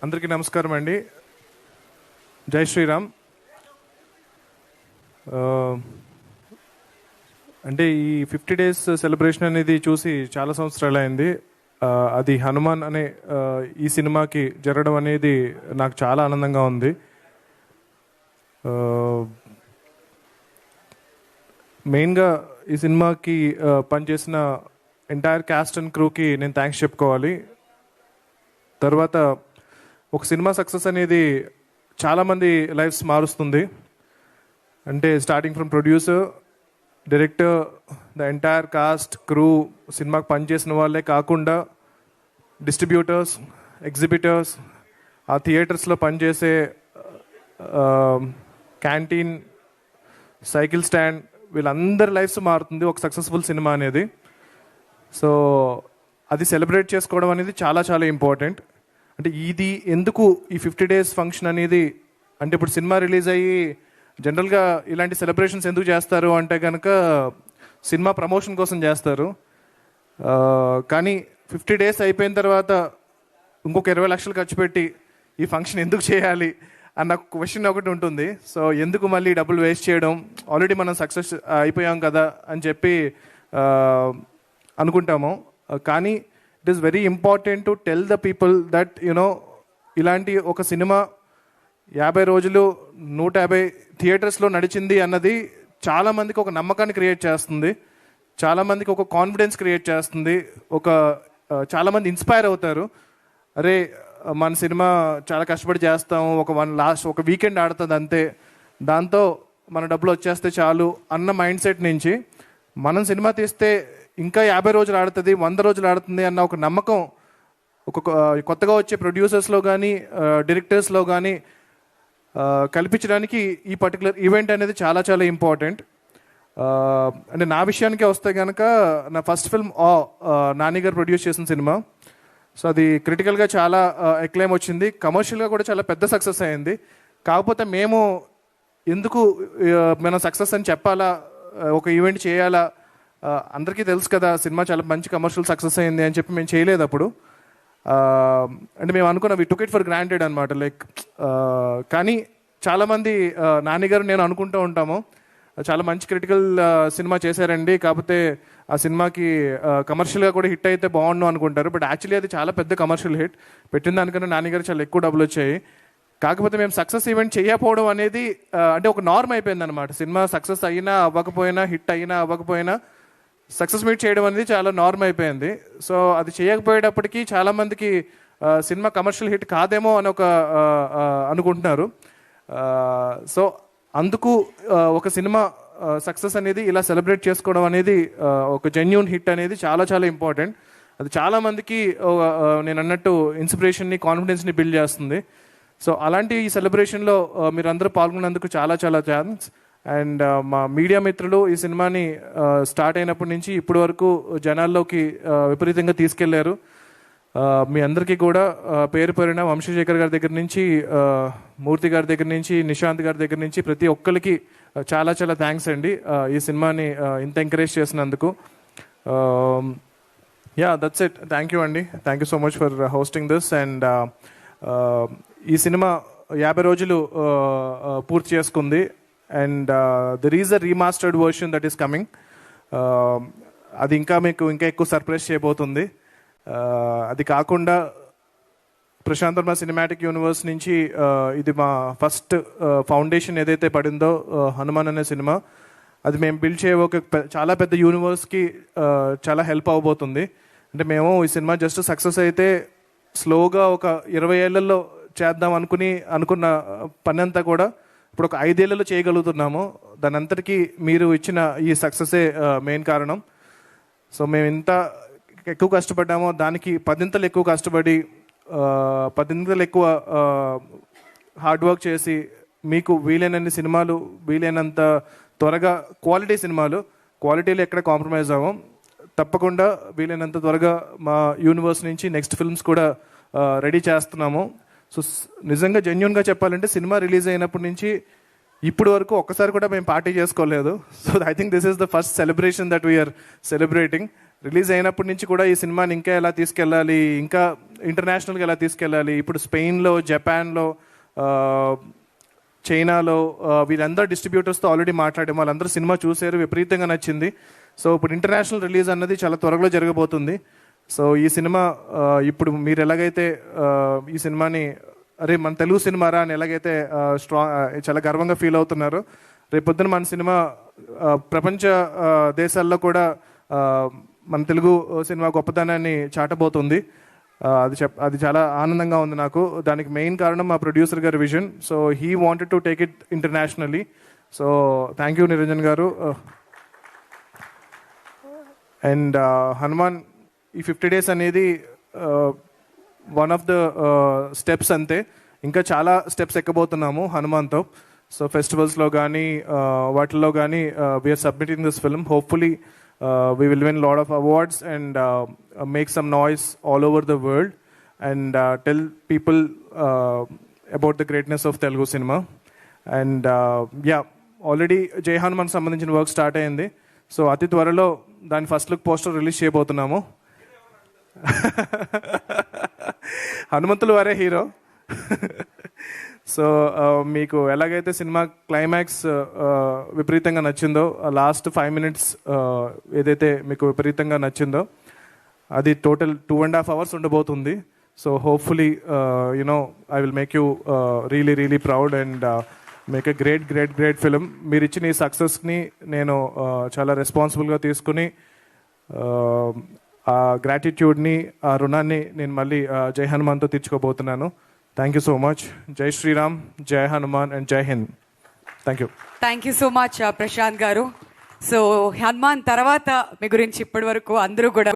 అందరికీ నమస్కారం అండి. జై శ్రీరామ్. అంటే ఈ 50 డేస్ సెలబ్రేషన్ అనేది చూసి చాలా సంవత్సరాలు అయింది. అది హనుమాన్ అనే ఈ సినిమాకి జరగడం అనేది నాకు చాలా ఆనందంగా ఉంది. మెయిన్గా ఈ సినిమాకి పనిచేసిన ఎంటైర్ క్యాస్ట్ అండ్ క్రూకి నేను థ్యాంక్స్ చెప్పుకోవాలి. తర్వాత ఒక సినిమా సక్సెస్ అనేది చాలామంది లైఫ్స్ మారుస్తుంది. అంటే starting from producer, director, the entire cost, crew, సినిమాకి పనిచేసిన వాళ్ళే కాకుండా డిస్ట్రిబ్యూటర్స్, ఎగ్జిబిటర్స్, ఆ థియేటర్స్లో పనిచేసే క్యాంటీన్, సైకిల్ స్టాండ్, వీళ్ళందరి లైఫ్స్ మారుతుంది ఒక సక్సెస్ఫుల్ సినిమా అనేది. సో అది సెలబ్రేట్ చేసుకోవడం అనేది చాలా చాలా ఇంపార్టెంట్. అంటే ఇది ఎందుకు ఈ 50 డేస్ ఫంక్షన్ అనేది, అంటే ఇప్పుడు సినిమా రిలీజ్ అయ్యి జనరల్గా ఇలాంటి సెలబ్రేషన్స్ ఎందుకు చేస్తారు అంటే కనుక సినిమా ప్రమోషన్ కోసం చేస్తారు. కానీ 50 డేస్ అయిపోయిన తర్వాత ఇంకొక 20 లక్షలు ఖర్చు పెట్టి ఈ ఫంక్షన్ ఎందుకు చేయాలి అన్న క్వశ్చన్ ఒకటి ఉంటుంది. సో ఎందుకు మళ్ళీ డబ్బులు వేస్ట్ చేయడం, ఆల్రెడీ మనం సక్సెస్ అయిపోయాం కదా అని చెప్పి అనుకుంటాము. కానీ it is very important to tell the people that ఇలాంటి ఒక సినిమా 50 రోజులు 150 థియేటర్స్లో నడిచింది అన్నది చాలామందికి ఒక నమ్మకాన్ని క్రియేట్ చేస్తుంది, చాలామందికి ఒక కాన్ఫిడెన్స్ క్రియేట్ చేస్తుంది, చాలామంది ఇన్స్పైర్ అవుతారు. అరే మన సినిమా చాలా కష్టపడి చేస్తాము, ఒక వీకెండ్ ఆడుతుంది అంతే, దాంతో మన డబ్బులు వచ్చేస్తే చాలు అన్న మైండ్ సెట్ నుంచి మనం సినిమా తీస్తే ఇంకా 50 రోజులు ఆడుతుంది, 100 రోజులు ఆడుతుంది అన్న ఒక నమ్మకం కొత్తగా వచ్చే ప్రొడ్యూసర్స్లో కానీ డైరెక్టర్స్లో కానీ కల్పించడానికి ఈ పర్టికులర్ ఈవెంట్ అనేది చాలా చాలా ఇంపార్టెంట్. అంటే నా విషయానికే వస్తే కనుక నా ఫస్ట్ ఫిల్మ్ నాని గారు ప్రొడ్యూస్ చేసిన సినిమా. సో అది క్రిటికల్గా చాలా ఎక్లైమ్ వచ్చింది, కమర్షియల్గా కూడా చాలా పెద్ద సక్సెస్ అయింది. కాకపోతే మేము ఎందుకు మనం సక్సెస్ అని చెప్పాలా, ఒక ఈవెంట్ చేయాలా, అందరికీ తెలుసు కదా సినిమా చాలా మంచి కమర్షియల్ సక్సెస్ అయింది అని చెప్పి మేము చేయలేదు అప్పుడు. అంటే మేము అనుకున్నాం, వి టుక్ ఇట్ ఫర్ గ్రాంటెడ్ అనమాట. కానీ చాలామంది నాని గారు నేను అనుకుంటూ ఉంటాము, చాలా మంచి క్రిటికల్ సినిమా చేశారండి, కాకపోతే ఆ సినిమాకి కమర్షియల్గా కూడా హిట్ అయితే బాగుండు అనుకుంటారు. బట్ యాక్చువల్లీ అది చాలా పెద్ద కమర్షియల్ హిట్, పెట్టిన దానికన్నా నాని గారు చాలా ఎక్కువ డబ్బులు వచ్చాయి. కాకపోతే మేము సక్సెస్ ఈవెంట్ చేయకపోవడం అనేది అంటే ఒక నార్మ్ అయిపోయింది అనమాట. సినిమా సక్సెస్ అయినా అవ్వకపోయినా, హిట్ అయినా అవ్వకపోయినా సక్సెస్ మీట్ చేయడం అనేది చాలా నార్మ్ అయిపోయింది. సో అది చేయకపోయేటప్పటికీ చాలామందికి సినిమా కమర్షియల్ హిట్ కాదేమో అని అనుకుంటున్నారు. సో అందుకు ఒక సినిమా సక్సెస్ అనేది ఇలా సెలబ్రేట్ చేసుకోవడం అనేది, ఒక జెన్యూన్ హిట్ అనేది చాలా చాలా ఇంపార్టెంట్. అది చాలామందికి నేను అన్నట్టు ఇన్స్పిరేషన్ని, కాన్ఫిడెన్స్ని బిల్డ్ చేస్తుంది. సో అలాంటి ఈ సెలబ్రేషన్లో మీరందరూ పాల్గొన్నందుకు చాలా చాలా థ్యాంక్స్. అండ్ మా మీడియా మిత్రులు ఈ సినిమాని స్టార్ట్ అయినప్పటి నుంచి ఇప్పటి వరకు జనాల్లోకి విపరీతంగా తీసుకెళ్లారు. మీ అందరికీ కూడా పేరు పేరున వంశశేఖర్ గారి దగ్గర నుంచి, మూర్తి గారి దగ్గర నుంచి, నిశాంత్ గారి దగ్గర నుంచి ప్రతి ఒక్కరికి చాలా చాలా థ్యాంక్స్ అండి ఈ సినిమాని ఇంత ఎంకరేజ్ చేసినందుకు. That's it. థ్యాంక్ యూ అండి. Thank you so much for hosting this. And ఈ సినిమా 50 రోజులు పూర్తి చేసుకుంది. And there is a remastered version that is coming. అది ఇంకా ఎక్కువ సర్ప్రైజ్ చేయబోతుంది. అది కాకుండా ప్రశాంత్ వర్మ సినిమాటిక్ యూనివర్స్ నుంచి ఇది మా ఫస్ట్ ఫౌండేషన్ ఏదైతే పడిందో హనుమాన్ అనే సినిమా, అది మేము బిల్డ్ చేయే చాలా పెద్ద యూనివర్స్కి చాలా హెల్ప్ అవ్వబోతుంది. అంటే మేము ఈ సినిమా జస్ట్ సక్సెస్ అయితే స్లోగా ఒక 20 ఏళ్లలో చేద్దాం అనుకున్న పని అంతా కూడా ఇప్పుడు ఒక 5 ఏళ్లలో చేయగలుగుతున్నాము. దాని అంతటికీ మీరు ఇచ్చిన ఈ సక్సెసే మెయిన్ కారణం. సో మేము ఇంత ఎక్కువ కష్టపడ్డామో దానికి 10 ఎక్కువ కష్టపడి 10 ఎక్కువ హార్డ్ వర్క్ చేసి మీకు వీలైనన్ని సినిమాలు, వీలైనంత త్వరగా క్వాలిటీ సినిమాలు, క్వాలిటీలో ఎక్కడ కాంప్రమైజ్ అవ్వం, తప్పకుండా వీలైనంత త్వరగా మా యూనివర్స్ నుంచి నెక్స్ట్ ఫిల్మ్స్ కూడా రెడీ చేస్తున్నాము. సో నిజంగా జెన్యూన్గా చెప్పాలంటే సినిమా రిలీజ్ అయినప్పటి నుంచి ఇప్పుడు వరకు ఒక్కసారి కూడా మేము పార్టీ చేసుకోలేదు. So I think this is the first celebration that we're celebrating. Release అయినప్పటి నుంచి కూడా ఈ సినిమాని ఇంకా ఎలా తీసుకెళ్ళాలి, ఇంకా ఇంటర్నేషనల్గా ఎలా తీసుకెళ్ళాలి, ఇప్పుడు స్పెయిన్లో, జపాన్లో, చైనాలో వీళ్ళందరూ డిస్ట్రిబ్యూటర్స్తో ఆల్రెడీ మాట్లాడాము. వాళ్ళందరూ సినిమా చూశారు, విపరీతంగా నచ్చింది. సో ఇప్పుడు ఇంటర్నేషనల్ రిలీజ్ అన్నది చాలా త్వరలో జరగబోతుంది. సో ఈ సినిమా ఇప్పుడు మీరు ఎలాగైతే ఈ సినిమాని అరే మన తెలుగు సినిమారా అని ఎలాగైతే చాలా గర్వంగా ఫీల్ అవుతున్నారో, రేపొద్దున మన సినిమా ప్రపంచ దేశాల్లో కూడా మన తెలుగు సినిమా గొప్పతనాన్ని చాటబోతుంది. అది చాలా ఆనందంగా ఉంది నాకు. దానికి మెయిన్ కారణం మా ప్రొడ్యూసర్ గారి vision. So he wanted to take it internationally. So thank you Niranjan గారు. అండ్ హనుమాన్ ఈ 50 days అనేది వన్ ఆఫ్ ద స్టెప్స్ అంతే. ఇంకా చాలా స్టెప్స్ ఎక్కబోతున్నాము హనుమాన్తో. సో ఫెస్టివల్స్లో కానీ వాటిల్లో కానీ we're submitting this film. Hopefully we will win a lot of awards and make some noise all over the world and tell people about the greatness of Telugu cinema. And yeah, already Jai Hanuman సంబంధించిన work start అయింది. So అతి త్వరలో దాని first look poster release చేయబోతున్నాము. హనుమంతులు వారే hero. So మీకు ఎలాగైతే cinema climax విపరీతంగా నచ్చిందో, లాస్ట్ 5 minutes ఏదైతే మీకు విపరీతంగా నచ్చిందో, అది టోటల్ 2.5 hours ఉండబోతుంది. So hopefully I will make you really proud and make a great film. మీరు ఇచ్చిన ఈ సక్సెస్ని నేను చాలా రెస్పాన్సిబుల్గా తీసుకుని ఆ గ్రాటిట్యూడ్ని, ఆ రుణాన్ని నేను మళ్ళీ జై హనుమాన్తో తీర్చుకోబోతున్నాను. Thank you so much. Jai Shri Ram, Jai Hanuman and Jai Hind. Thank you. Thank you so much, Prashant garu. So Hanuman tarvata మీ గురించి ఇప్పటి వరకు అందరూ కూడా